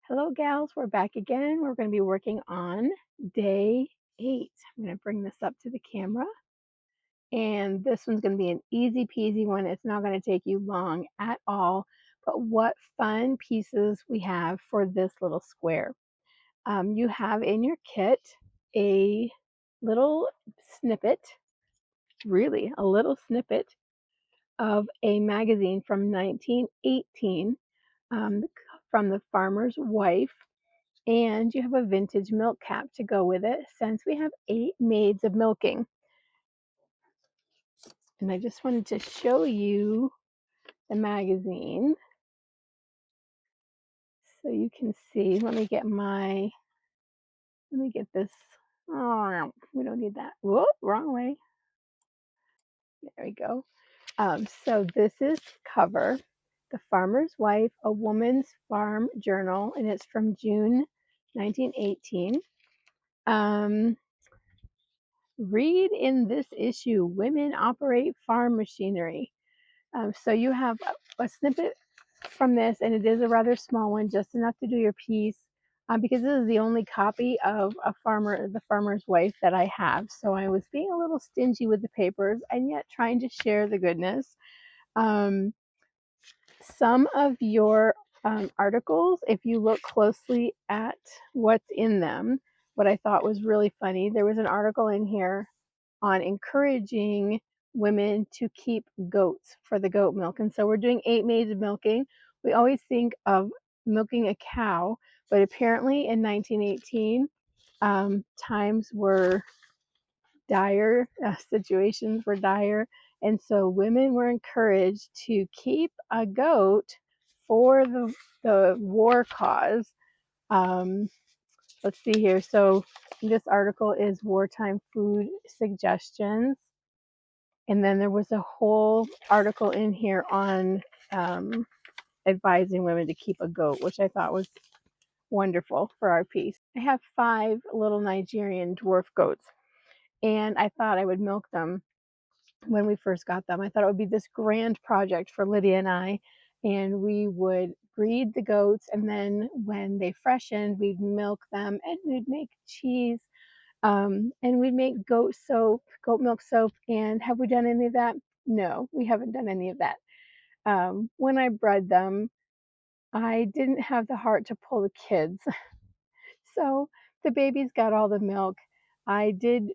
Hello, gals. We're back again. We're going to be working on day 8. I'm going to bring this up to the camera. And this one's going to be an easy peasy one. It's not going to take you long at all. But what fun pieces we have for this little square. You have in your kit a little snippet, really a little snippet of a magazine from 1918 from the farmer's wife. And you have a vintage milk cap to go with it since we have 8 maids of milking. And I just wanted to show you the magazine so you can see. Let me get this. Oh, we don't need that. Whoop, wrong way. There we go. So this is cover, The Farmer's Wife, A Woman's Farm Journal, and it's from June 1918. Read in this issue, Women Operate Farm Machinery. So you have a snippet from this, and it is a rather small one, just enough to do your piece, because this is the only copy of The Farmer's Wife that I have. So I was being a little stingy with the papers, and yet trying to share the goodness. Some of your articles, if you look closely at what's in them, what I thought was really funny, there was an article in here on encouraging women to keep goats for the goat milk. And so we're doing 8 maids of milking. We always think of milking a cow, but apparently in 1918, times were dire, situations were dire. And so women were encouraged to keep a goat for the war cause. Let's see here. So this article is wartime food suggestions. And then there was a whole article in here on advising women to keep a goat, which I thought was wonderful for our piece. I have 5 little Nigerian dwarf goats, and I thought I would milk them when we first got them. I thought it would be this grand project for Lydia and I, and we would breed the goats, and then when they freshened, we'd milk them, and we'd make cheese, and we'd make goat milk soap. And have we done any of that? No, we haven't done any of that. When I bred them, I didn't have the heart to pull the kids. So the babies got all the milk. I did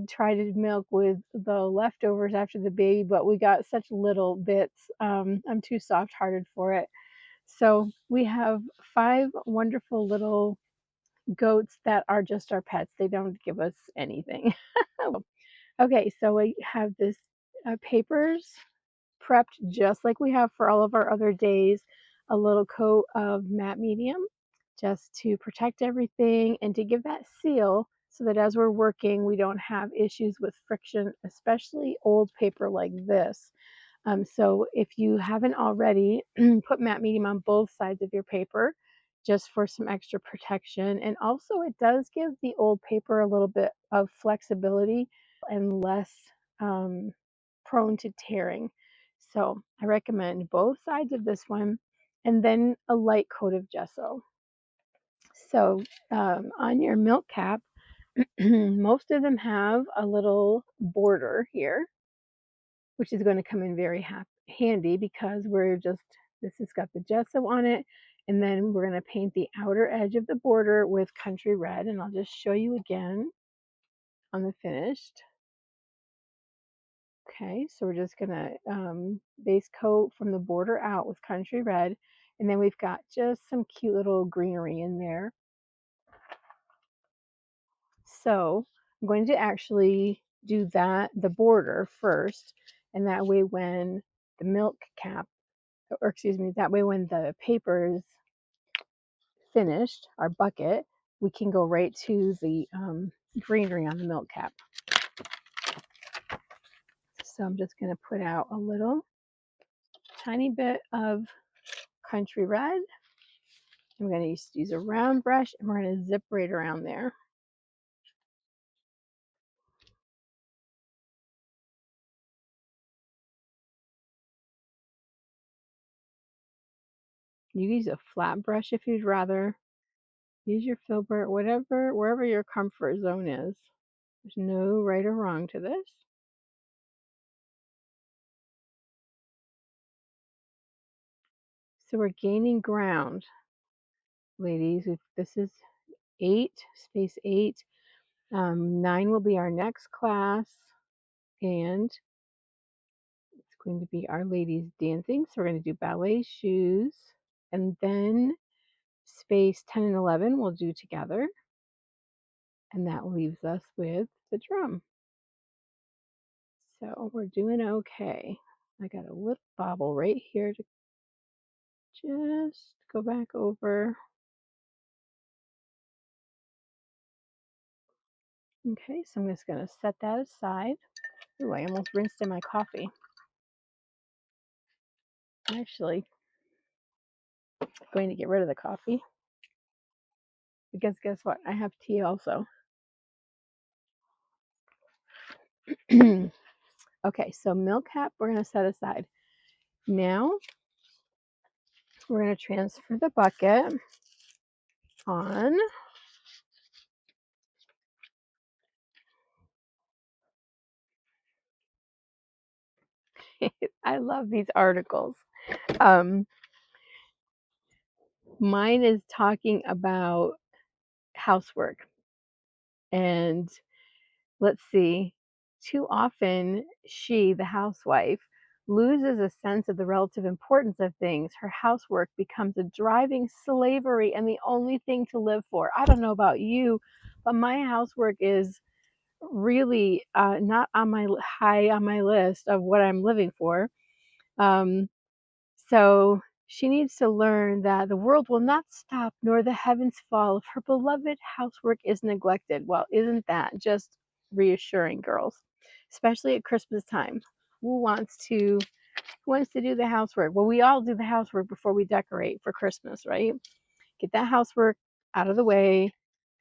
try to milk with the leftovers after the baby, but we got such little bits. I'm too soft-hearted for it. So we have 5 wonderful little goats that are just our pets. They don't give us anything. Okay, so we have this papers prepped just like we have for all of our other days, a little coat of matte medium just to protect everything and to give that seal so that as we're working, we don't have issues with friction, especially old paper like this. So if you haven't already, put matte medium on both sides of your paper just for some extra protection. And also it does give the old paper a little bit of flexibility and less prone to tearing. So I recommend both sides of this one, and then a light coat of gesso. So on your milk cap, most of them have a little border here, which is going to come in very handy because this has got the gesso on it, and then we're going to paint the outer edge of the border with country red, and I'll just show you again on the finished. Okay, so we're just gonna base coat from the border out with country red, and then we've got just some cute little greenery in there. So I'm going to actually do the border first, and that way when the milk cap, or excuse me, that way when the paper is finished, our bucket, we can go right to the greenery on the milk cap. So I'm just going to put out a little tiny bit of country red. I'm going to use a round brush, and we're going to zip right around there. You use a flat brush if you'd rather. Use your filbert, wherever your comfort zone is. There's no right or wrong to this. So we're gaining ground, ladies. This is 8, space 8. 9 will be our next class, and it's going to be our ladies dancing. So we're going to do ballet shoes, and then space 10 and 11 we'll do together, and that leaves us with the drum. So we're doing okay. I got a little bobble right here to just go back over. Okay, so I'm just going to set that aside. Ooh, I almost rinsed in my coffee. I'm actually going to get rid of the coffee because guess what? I have tea also. Okay, so milk cap we're going to set aside. Now we're going to transfer the bucket on. I love these articles. Mine is talking about housework. And let's see, too often she, the housewife, loses a sense of the relative importance of things. Her housework becomes a driving slavery and the only thing to live for. I don't know about you, but my housework is really not on my high on my list of what I'm living for. So she needs to learn that the world will not stop nor the heavens fall if her beloved housework is neglected. Well, isn't that just reassuring, girls? Especially at Christmas time. Who wants to do the housework? Well, we all do the housework before we decorate for Christmas, right? Get that housework out of the way,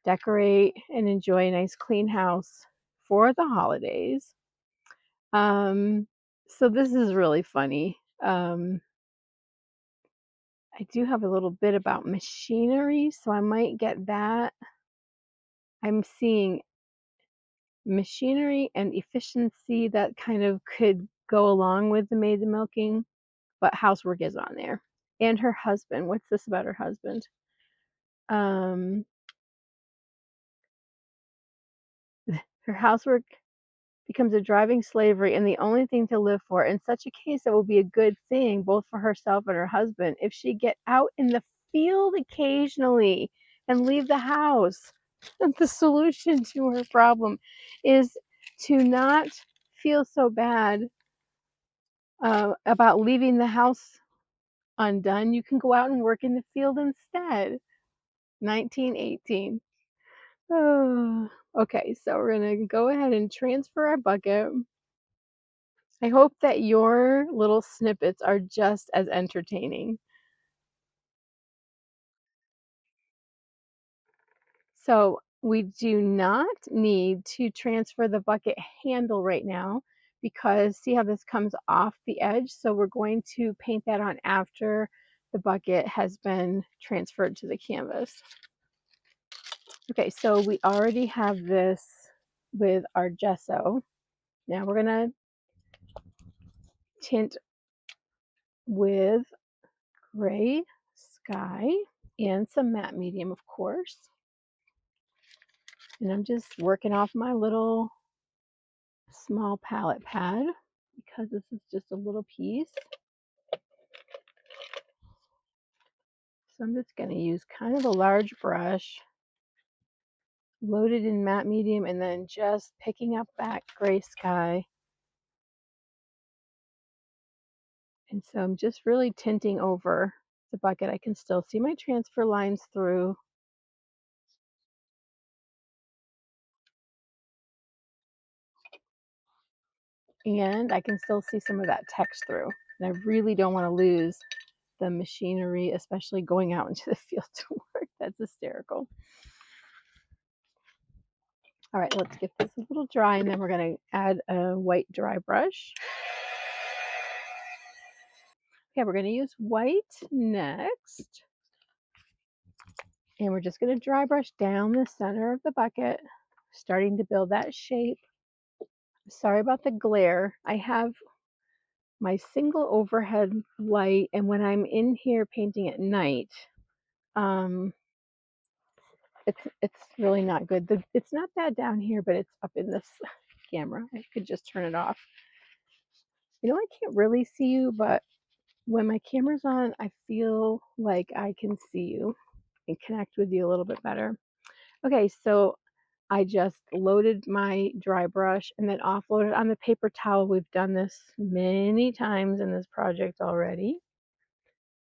decorate, and enjoy a nice clean house for the holidays. So this is really funny. I do have a little bit about machinery, so I might get that. I'm seeing machinery and efficiency that kind of could go along with the maid milking, but housework is on there. And her husband. What's this about her husband? Um, her housework becomes a driving slavery and the only thing to live for. In such a case, it will be a good thing both for herself and her husband if she get out in the field occasionally and leave the house. The solution to her problem is to not feel so bad about leaving the house undone. You can go out and work in the field instead. 1918. Oh, okay, so we're going to go ahead and transfer our bucket. I hope that your little snippets are just as entertaining. So we do not need to transfer the bucket handle right now because see how this comes off the edge? So we're going to paint that on after the bucket has been transferred to the canvas. Okay, so we already have this with our gesso. Now we're going to tint with gray sky and some matte medium, of course. And I'm just working off my little small palette pad because this is just a little piece. So I'm just going to use kind of a large brush, loaded in matte medium, and then just picking up that gray sky. And so I'm just really tinting over the bucket. I can still see my transfer lines through. And I can still see some of that text through. And I really don't want to lose the machinery, especially going out into the field to work. That's hysterical. All right, let's get this a little dry, and then we're going to add a white dry brush. Okay, we're going to use white next. And we're just going to dry brush down the center of the bucket, starting to build that shape. Sorry about the glare. I have my single overhead light, and when I'm in here painting at night, um, it's really not good. It's not bad down here, but it's up in this camera. I could just turn it off. You know, I can't really see you, but when my camera's on, I feel like I can see you and connect with you a little bit better. Okay, so I just loaded my dry brush and then offloaded on the paper towel. We've done this many times in this project already.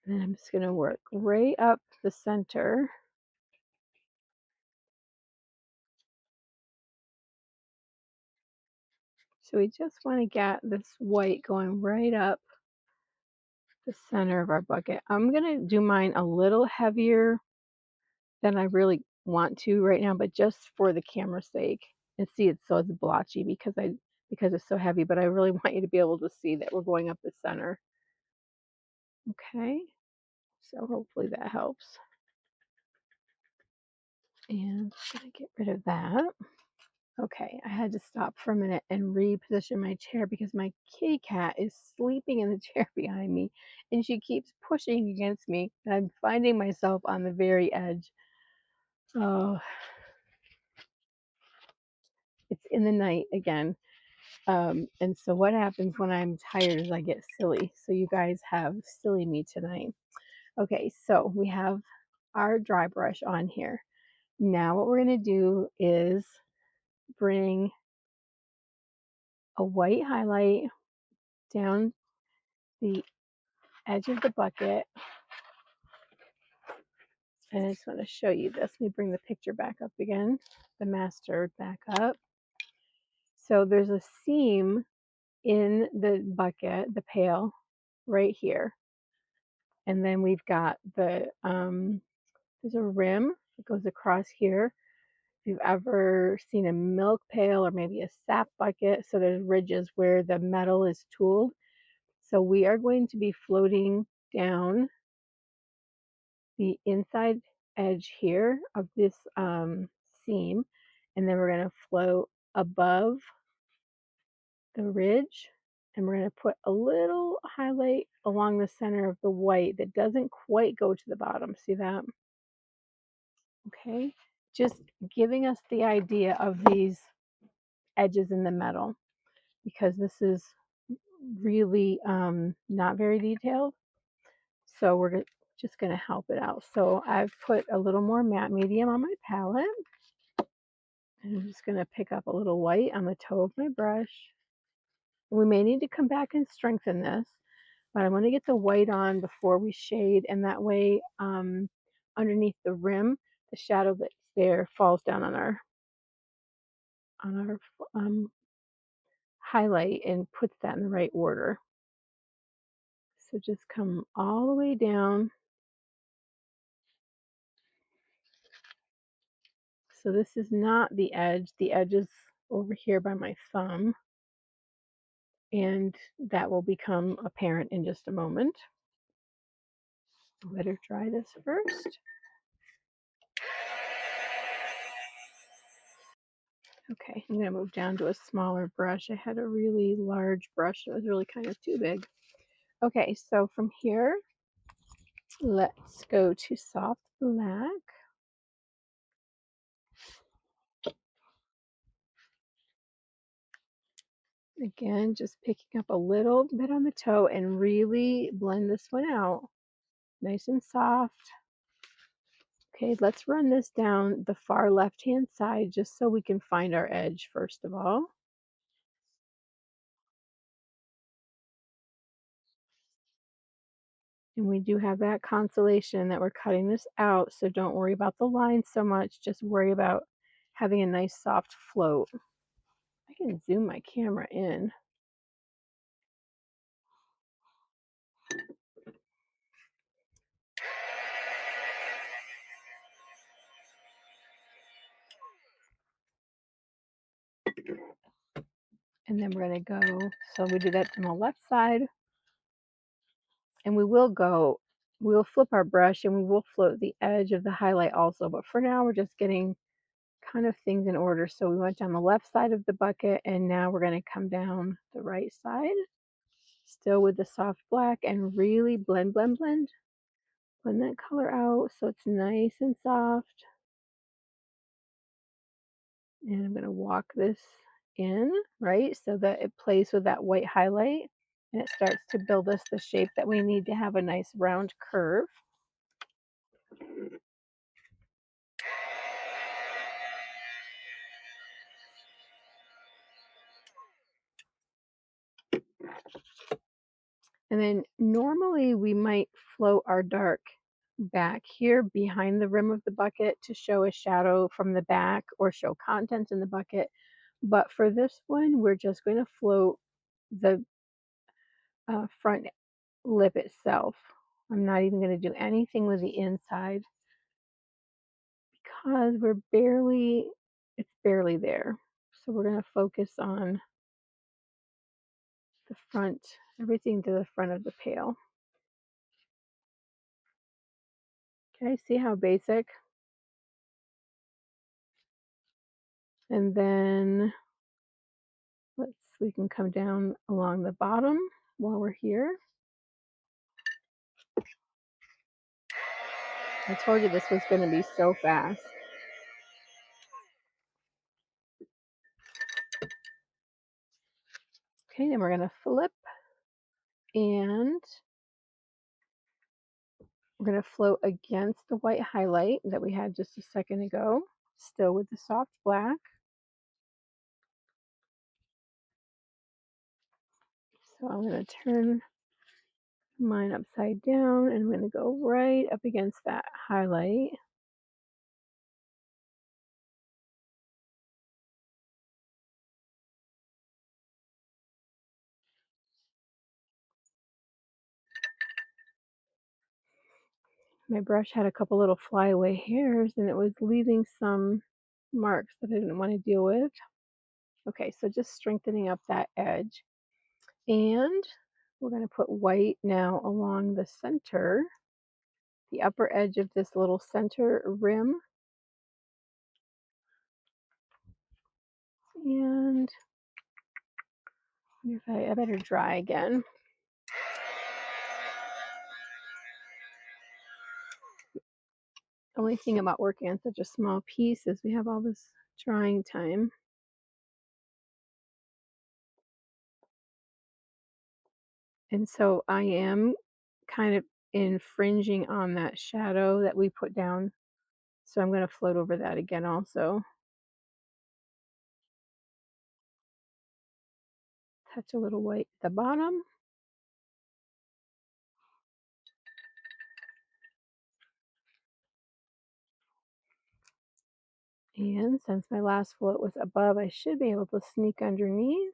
And I'm just going to work right up the center. So we just want to get this white going right up the center of our bucket. I'm going to do mine a little heavier than I really want to right now, but just for the camera's sake. And see, it's so blotchy because it's so heavy, but I really want you to be able to see that we're going up the center. Okay, so hopefully that helps. And I'm going to get rid of that. Okay, I had to stop for a minute and reposition my chair because my kitty cat is sleeping in the chair behind me and she keeps pushing against me and I'm finding myself on the very edge. Oh, it's in the night again. And so what happens when I'm tired is I get silly. So you guys have silly me tonight. Okay, so we have our dry brush on here. Now what we're going to do is bring a white highlight down the edge of the bucket. And I just want to show you this. Let me bring the picture back up again, the master back up. So there's a seam in the bucket, the pail, right here. And then we've got there's a rim that goes across here. If you've ever seen a milk pail or maybe a sap bucket, so there's ridges where the metal is tooled. So we are going to be floating down the inside edge here of this seam, and then we're going to float above the ridge, and we're going to put a little highlight along the center of the white that doesn't quite go to the bottom. See that? Okay, just giving us the idea of these edges in the metal because this is really not very detailed. So we're just going to help it out. So I've put a little more matte medium on my palette. And I'm just going to pick up a little white on the toe of my brush. We may need to come back and strengthen this, but I want to get the white on before we shade, and that way underneath the rim, the shadow that's there falls down on our highlight and puts that in the right order. So just come all the way down. So this is not the edge. The edge is over here by my thumb, and that will become apparent in just a moment. Better try this first. Okay, I'm going to move down to a smaller brush. I had a really large brush that was really kind of too big. Okay, so from here, let's go to soft black. Again, just picking up a little bit on the toe and really blend this one out. Nice and soft. Okay, let's run this down the far left-hand side just so we can find our edge first of all. And we do have that consolation that we're cutting this out, so don't worry about the lines so much. Just worry about having a nice soft float. I can zoom my camera in. And then we're going to go, so we did that on the left side. And we'll flip our brush and we will float the edge of the highlight also. But for now, we're just getting kind of things in order. So we went down the left side of the bucket and now we're going to come down the right side, still with the soft black, and really blend, blend, blend. Blend that color out so it's nice and soft. And I'm going to walk this in, right, so that it plays with that white highlight and it starts to build us the shape that we need to have a nice round curve. And then normally we might float our dark back here behind the rim of the bucket to show a shadow from the back or show contents in the bucket. But for this one, we're just going to float the front lip itself. I'm not even going to do anything with the inside because it's barely there. So we're going to focus on the front, everything to the front of the pail. Okay, see how basic? And then we can come down along the bottom while we're here. I told you this was going to be so fast. Okay, then we're going to flip and we're going to float against the white highlight that we had just a second ago, still with the soft black. So I'm going to turn mine upside down and I'm going to go right up against that highlight. My brush had a couple little flyaway hairs and it was leaving some marks that I didn't want to deal with. Okay, so just strengthening up that edge. And we're going to put white now along the center, the upper edge of this little center rim. And I better dry again. The only thing about working on such a small piece is we have all this drying time. And so I am kind of infringing on that shadow that we put down. So I'm going to float over that again also. Touch a little white at the bottom. And since my last float was above, I should be able to sneak underneath.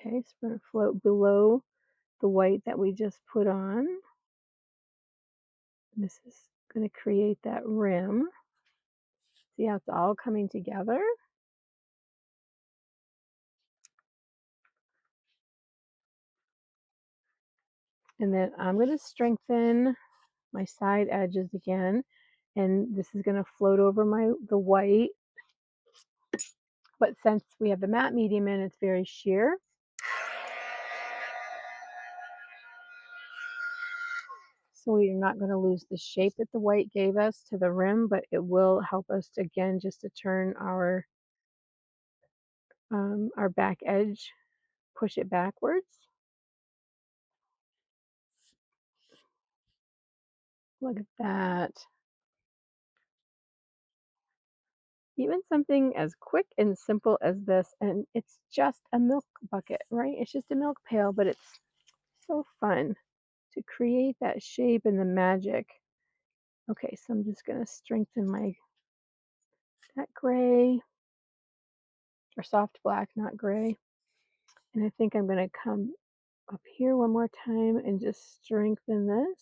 Okay, so we're going to float below the white that we just put on. This is going to create that rim. See how it's all coming together? And then I'm going to strengthen my side edges again. And this is going to float over the white. But since we have the matte medium in, it's very sheer. So we are not going to lose the shape that the white gave us to the rim, but it will help us to, again, just to turn our back edge, push it backwards. Look at that. Even something as quick and simple as this, and it's just a milk bucket, right? It's just a milk pail, but it's so fun to create that shape and the magic. Okay, so I'm just going to strengthen that gray, or soft black, not gray. And I think I'm going to come up here one more time and just strengthen this.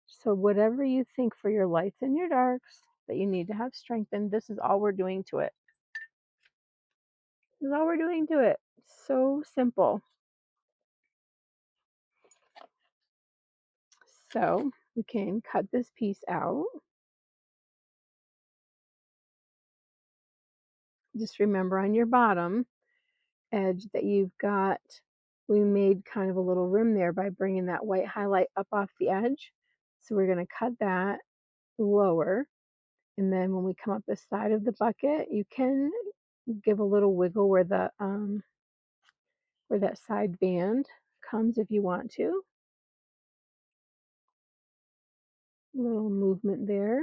So whatever you think for your lights and your darks that you need to have strengthened, this is all we're doing to it. That's all we're doing to it. So simple. So we can cut this piece out. Just remember on your bottom edge that you've got, we made kind of a little rim there by bringing that white highlight up off the edge. So we're going to cut that lower. And then when we come up the side of the bucket, you can give a little wiggle where where that side band comes if you want to. A little movement there.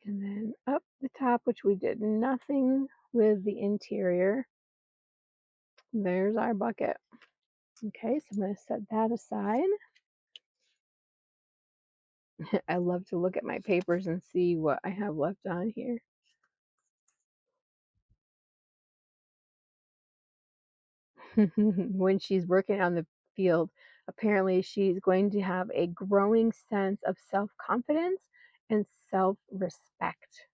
And then up the top, which we did nothing with the interior. There's our bucket. Okay, so I'm going to set that aside. I love to look at my papers and see what I have left on here. When she's working on the field, apparently she's going to have a growing sense of self-confidence and self-respect.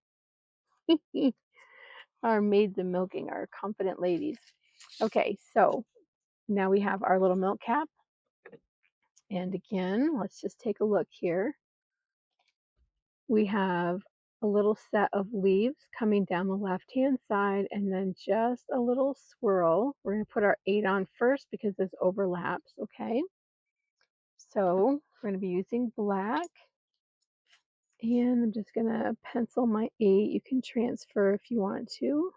Our maids of milking are confident ladies. Okay, so now we have our little milk cap. And again, let's just take a look here. We have a little set of leaves coming down the left-hand side and then just a little swirl. We're going to put our 8 on first because this overlaps, okay? So we're going to be using black. And I'm just going to pencil my 8. You can transfer if you want to.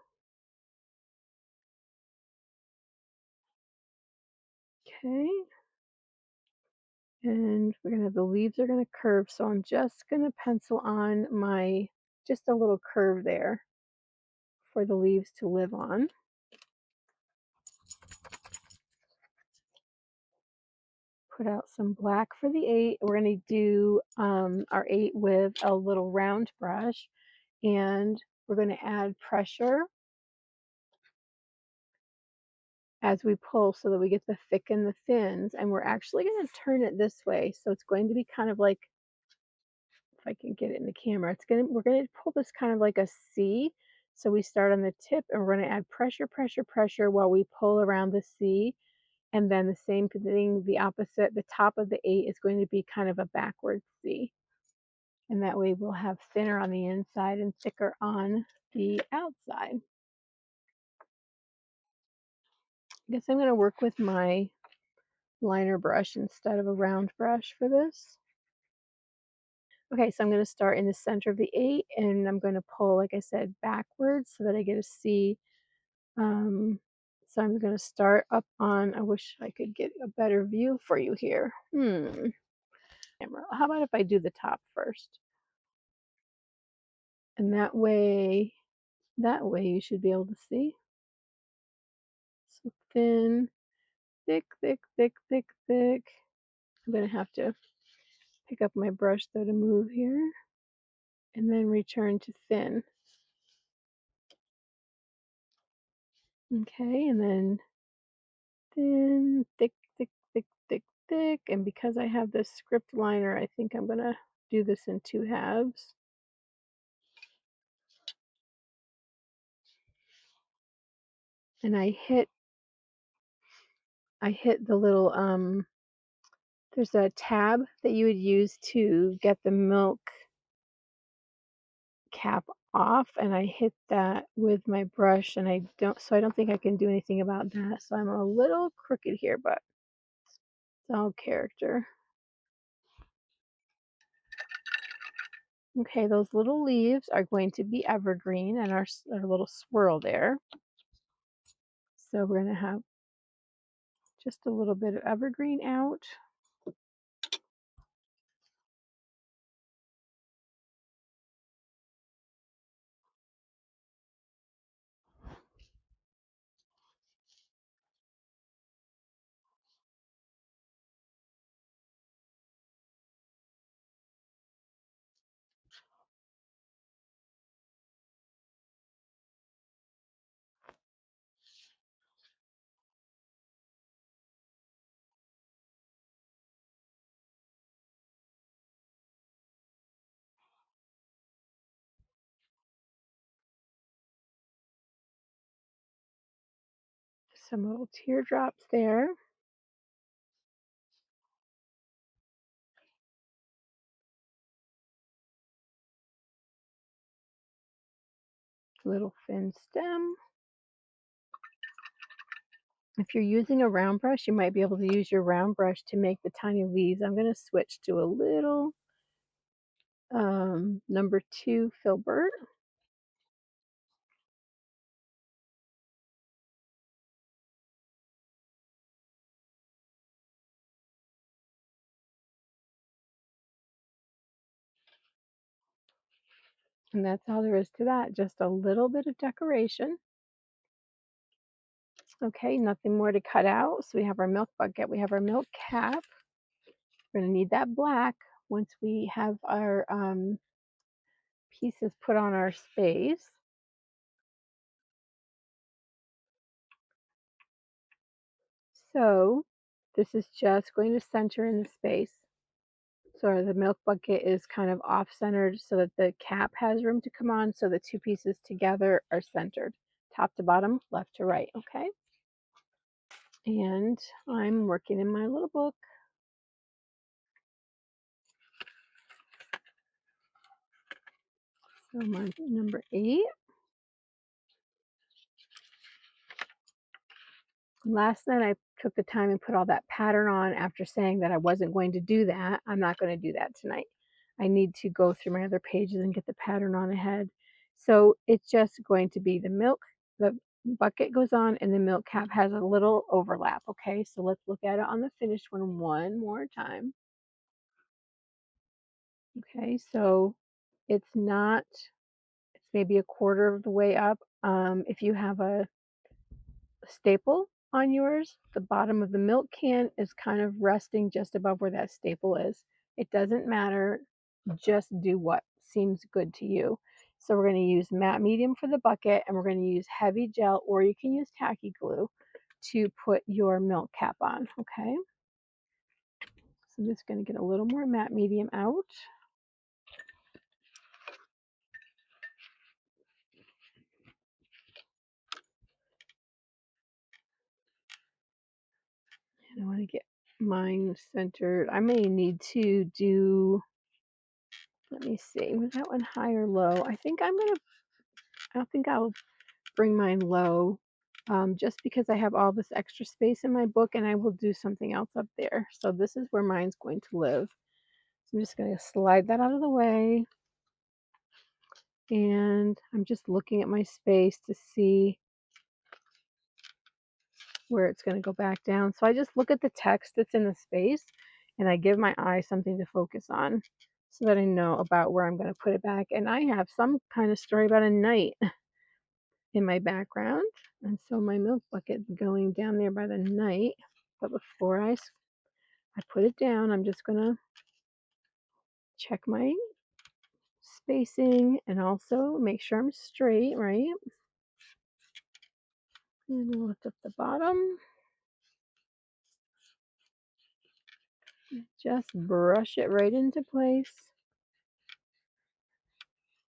Okay. And we're going to, the leaves are going to curve. So I'm just going to pencil on my, just a little curve there for the leaves to live on. Put out some black for the 8. We're going to do our 8 with a little round brush, and we're going to add pressure as we pull so that we get the thick and the thins. And we're actually going to turn it this way, so it's going to be kind of like, if I can get it in the camera, we're going to pull this kind of like a C. So we start on the tip and we're going to add pressure, pressure, pressure while we pull around the C. And then the same thing, the opposite, the top of the 8 is going to be kind of a backward C. And that way we'll have thinner on the inside and thicker on the outside. I guess I'm going to work with my liner brush instead of a round brush for this. Okay, so I'm going to start in the center of the 8 and I'm going to pull, like I said, backwards so that I get a C. So I'm going to start up on, I wish I could get a better view for you here. How about if I do the top first? And that way you should be able to see. So thin, thick, thick, thick, thick, thick. I'm going to have to pick up my brush though to move here and then return to thin. Okay, and then thin, thick, thick, thick, thick, thick. And because I have this script liner, I think I'm going to do this in 2 halves. And I hit the little, there's a tab that you would use to get the milk cap off, and I hit that with my brush, and I don't think I can do anything about that. So I'm a little crooked here, but it's all character. Okay, those little leaves are going to be evergreen and our little swirl there. So we're going to have just a little bit of evergreen out. some little teardrops there. Little thin stem. If you're using a round brush, you might be able to use your round brush to make the tiny leaves. I'm going to switch to a little number 2 filbert. And that's all there is to that, just a little bit of decoration. Okay, nothing more to cut out. So we have our milk bucket, we have our milk cap. We're going to need that black once we have our pieces put on our space. So this is just going to center in the space. So the milk bucket is kind of off-centered so that the cap has room to come on, so the two pieces together are centered, top to bottom, left to right, okay? And I'm working in my little book. So my number 8. Last night I took the time and put all that pattern on after saying that I wasn't going to do that. I'm not going to do that tonight. I need to go through my other pages and get the pattern on ahead. So it's just going to be the bucket goes on and the milk cap has a little overlap. Okay, so let's look at it on the finished one more time. Okay, so it's maybe a quarter of the way up. If you have a staple on yours, the bottom of the milk can is kind of resting just above where that staple is. It doesn't matter, just do what seems good to you. So we're going to use matte medium for the bucket, and we're going to use heavy gel, or you can use tacky glue to put your milk cap on, okay? So I'm just going to get a little more matte medium out. And I want to get mine centered. I may need to do, let me see, was that one high or low? I don't think I'll bring mine low, just because I have all this extra space in my book and I will do something else up there. So this is where mine's going to live. So I'm just going to slide that out of the way. And I'm just looking at my space to see where it's going to go back down. So I just look at the text that's in the space and I give my eye something to focus on so that I know about where I'm going to put it back. And I have some kind of story about a knight in my background. And so my milk bucket going down there by the knight. But before I put it down, I'm just going to check my spacing and also make sure I'm straight, right? And we'll lift up the bottom. Just brush it right into place.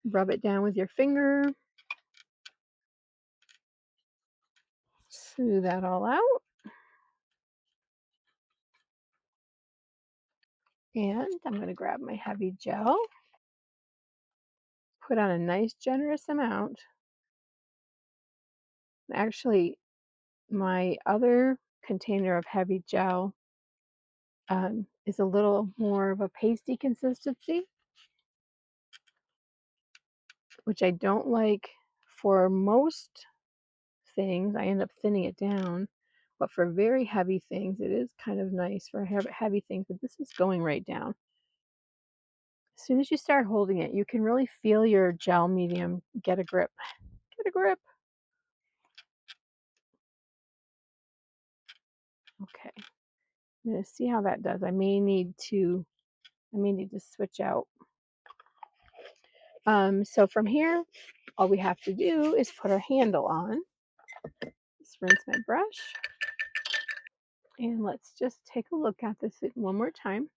Rub it down with your finger. Smooth that all out. And I'm going to grab my heavy gel. Put on a nice generous amount. Actually, my other container of heavy gel is a little more of a pasty consistency, which I don't like for most things. I end up thinning it down, but for very heavy things, it is kind of nice for heavy things, but this is going right down. As soon as you start holding it, you can really feel your gel medium get a grip. Get a grip. Okay. I'm going to see how that does. I may need to switch out. So from here, all we have to do is put our handle on. Just rinse my brush. And let's just take a look at this one more time.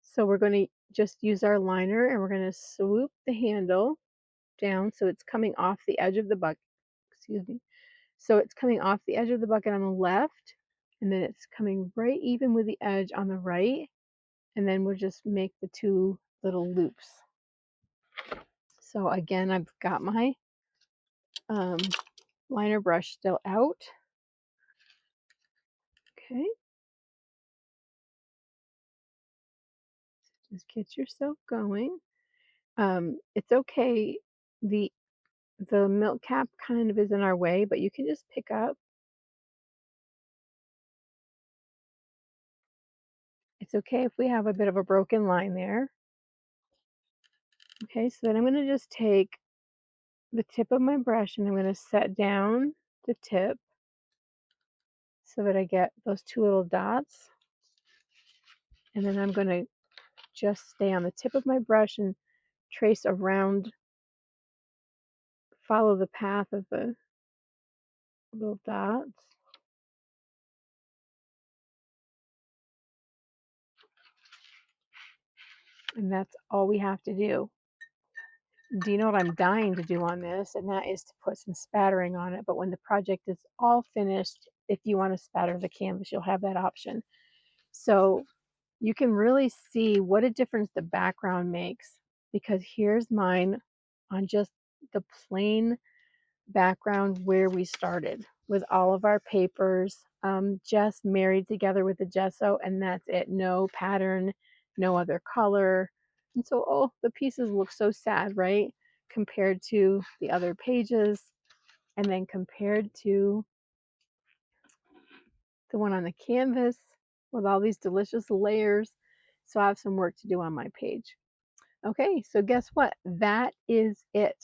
So we're going to just use our liner and we're going to swoop the handle down so it's coming off the edge of the bucket. Excuse me. So it's coming off the edge of the bucket on the left, and then it's coming right even with the edge on the right, and then we'll just make the two little loops. So again, I've got my liner brush still out. Okay, just get yourself going. It's okay. The the milk cap kind of is in our way, but you can just pick up. It's okay if we have a bit of a broken line there. Okay, so then I'm going to just take the tip of my brush and I'm going to set down the tip so that I get those two little dots. And then I'm going to just stay on the tip of my brush and trace around, follow the path of the little dots. And that's all we have to do. Do you know what I'm dying to do on this? And that is to put some spattering on it. But when the project is all finished, if you want to spatter the canvas, you'll have that option. So you can really see what a difference the background makes, because here's mine on just the plain background where we started with all of our papers, just married together with the gesso, and that's it. No pattern, no other color. And so, oh, the pieces look so sad, right? Compared to the other pages, and then compared to the one on the canvas with all these delicious layers. So I have some work to do on my page. Okay, so guess what? That is it.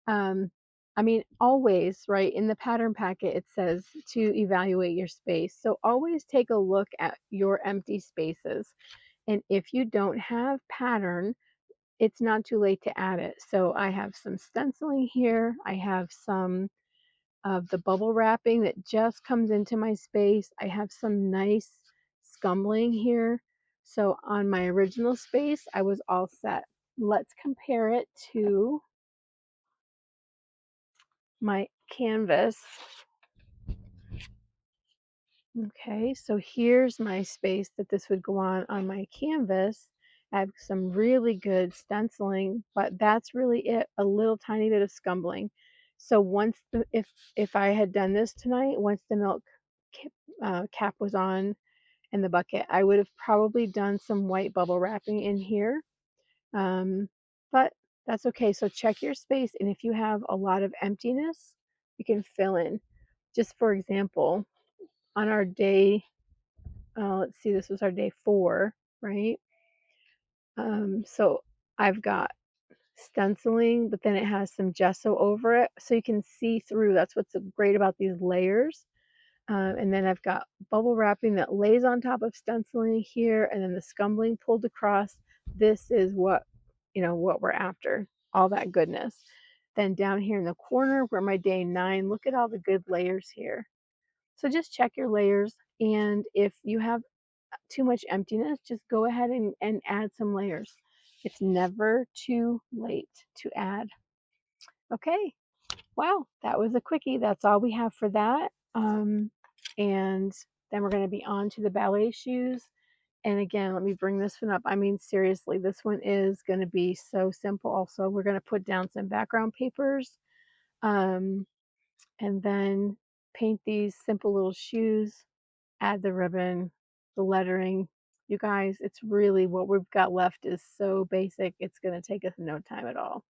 Um, I mean, always, right, in the pattern packet, it says to evaluate your space. So always take a look at your empty spaces. And if you don't have pattern, it's not too late to add it. So I have some stenciling here. I have some of the bubble wrapping that just comes into my space. I have some nice scumbling here. So on my original space, I was all set. Let's compare it to my canvas. Okay, so here's my space that this would go on my canvas. I have some really good stenciling, but that's really it, a little tiny bit of scumbling. So once if I had done this tonight, once the milk cap was on and the bucket, I would have probably done some white bubble wrapping in here. But that's okay. So check your space, and if you have a lot of emptiness, you can fill in. Just for example, on our day, let's see, this was our day 4, right? So I've got stenciling, but then it has some gesso over it, so you can see through. That's what's great about these layers. And then I've got bubble wrapping that lays on top of stenciling here, and then the scumbling pulled across. This is what, what we're after, all that goodness. Then down here in the corner where my day 9, look at all the good layers here. So just check your layers, and if you have too much emptiness, just go ahead and add some layers. It's never too late to add. Okay, wow, that was a quickie. That's all we have for that. And then we're going to be on to the ballet shoes. And again, let me bring this one up. I mean, seriously, this one is going to be so simple. Also, we're going to put down some background papers, and then paint these simple little shoes, add the ribbon, the lettering. You guys, it's really what we've got left is so basic. It's going to take us no time at all.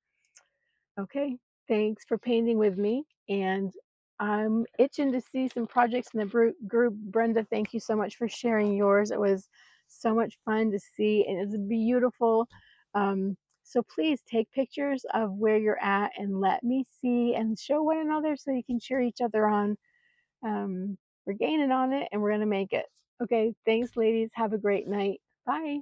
Okay, thanks for painting with me. And I'm itching to see some projects in the group. Brenda, thank you so much for sharing yours. It was so much fun to see, and it's beautiful. So please take pictures of where you're at and let me see and show one another so you can cheer each other on. We're gaining on it and we're going to make it. Okay, thanks, ladies. Have a great night. Bye.